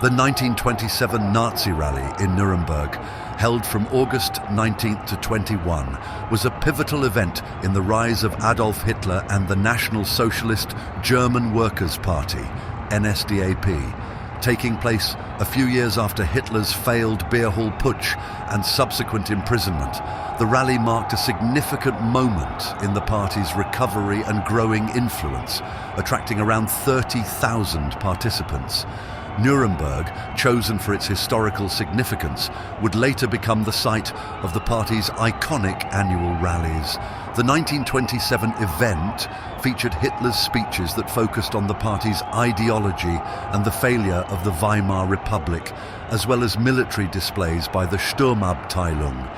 The 1927 Nazi rally in Nuremberg, held from August 19th to 21, was a pivotal event in the rise of Adolf Hitler and the National Socialist German Workers' Party, NSDAP, taking place a few years after Hitler's failed beer hall putsch and subsequent imprisonment. The rally marked a significant moment in the party's recovery and growing influence, attracting around 30,000 participants. Nuremberg, chosen for its historical significance, would later become the site of the party's iconic annual rallies. The 1927 event featured Hitler's speeches that focused on the party's ideology and the failure of the Weimar Republic, as well as military displays by the Sturmabteilung,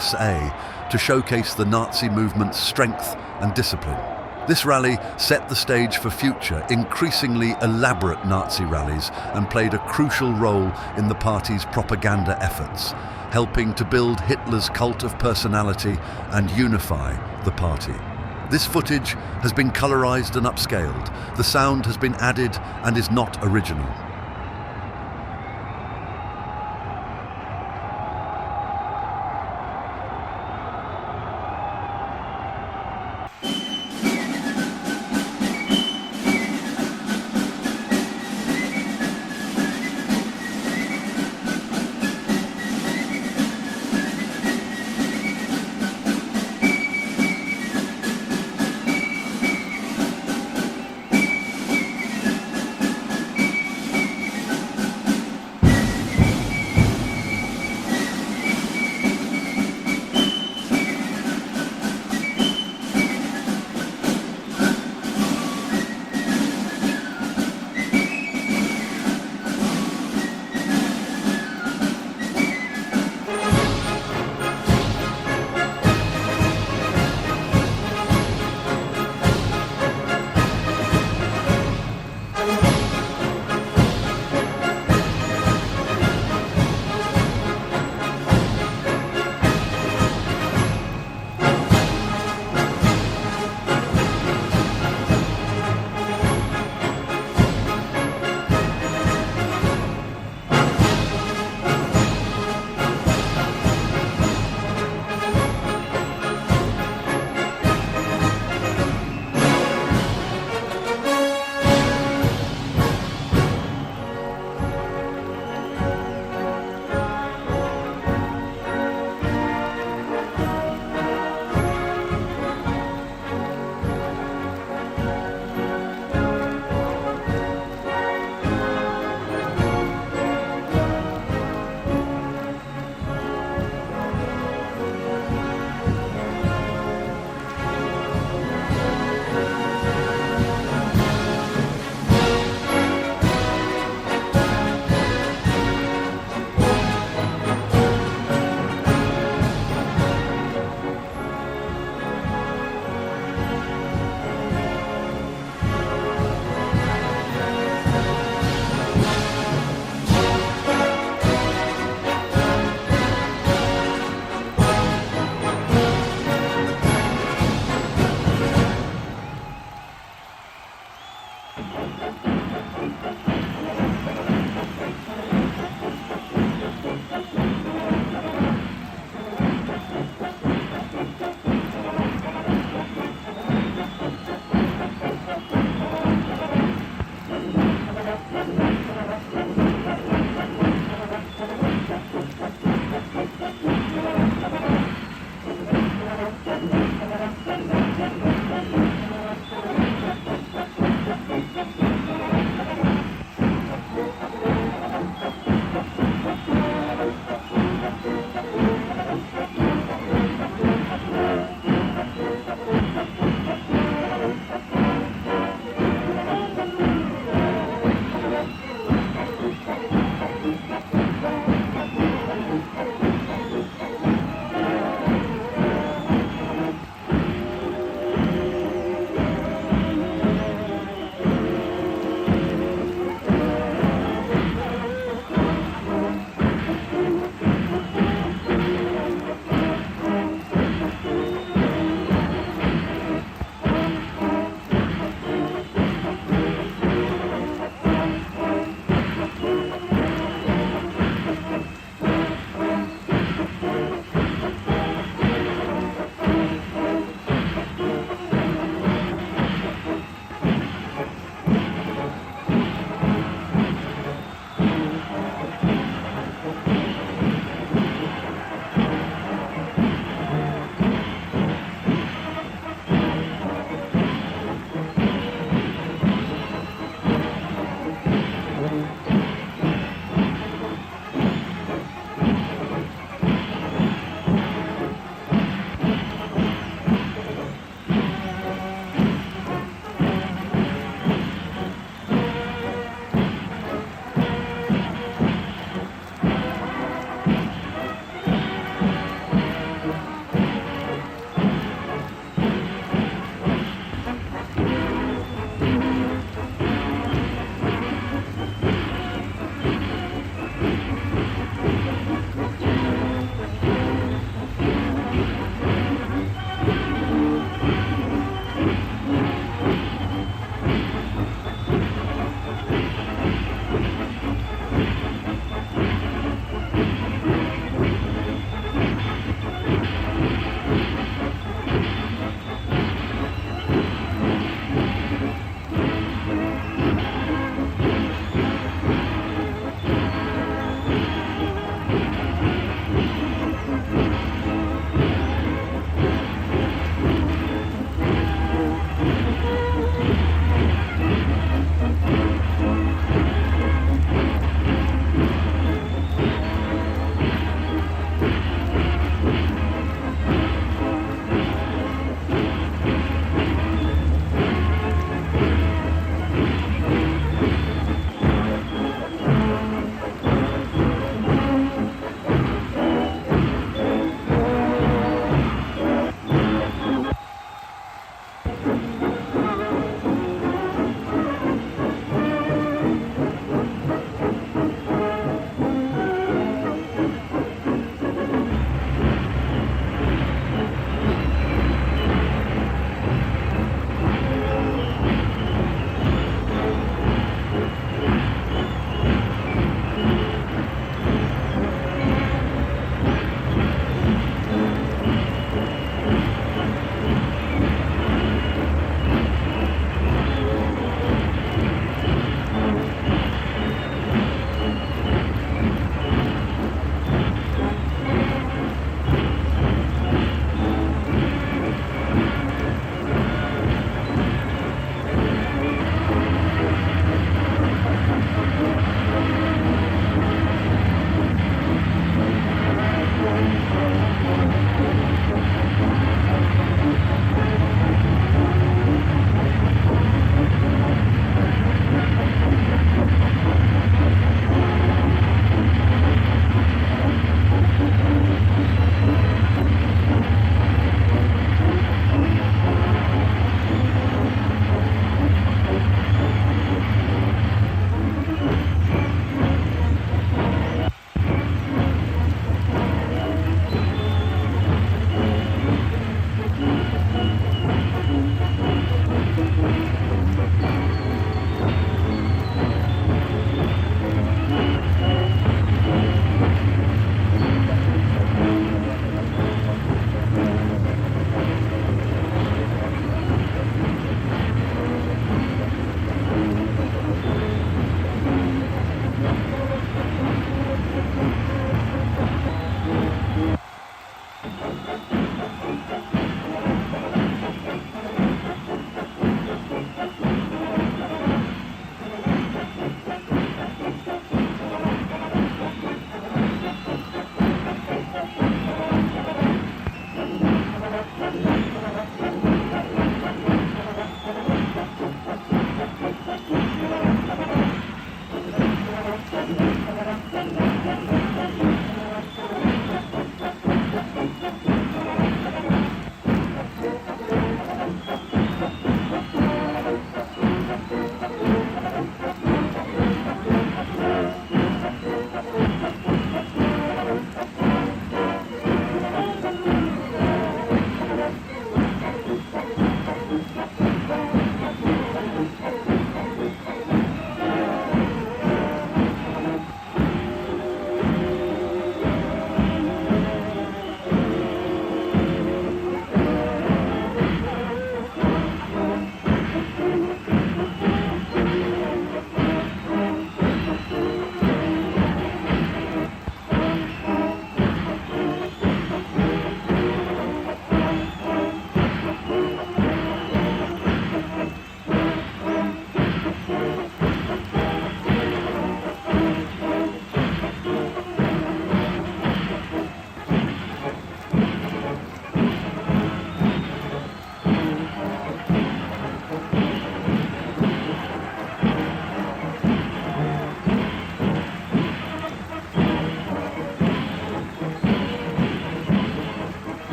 SA, to showcase the Nazi movement's strength and discipline. This rally set the stage for future, increasingly elaborate Nazi rallies and played a crucial role in the party's propaganda efforts, helping to build Hitler's cult of personality and unify the party. This footage has been colorized and upscaled. The sound has been added and is not original.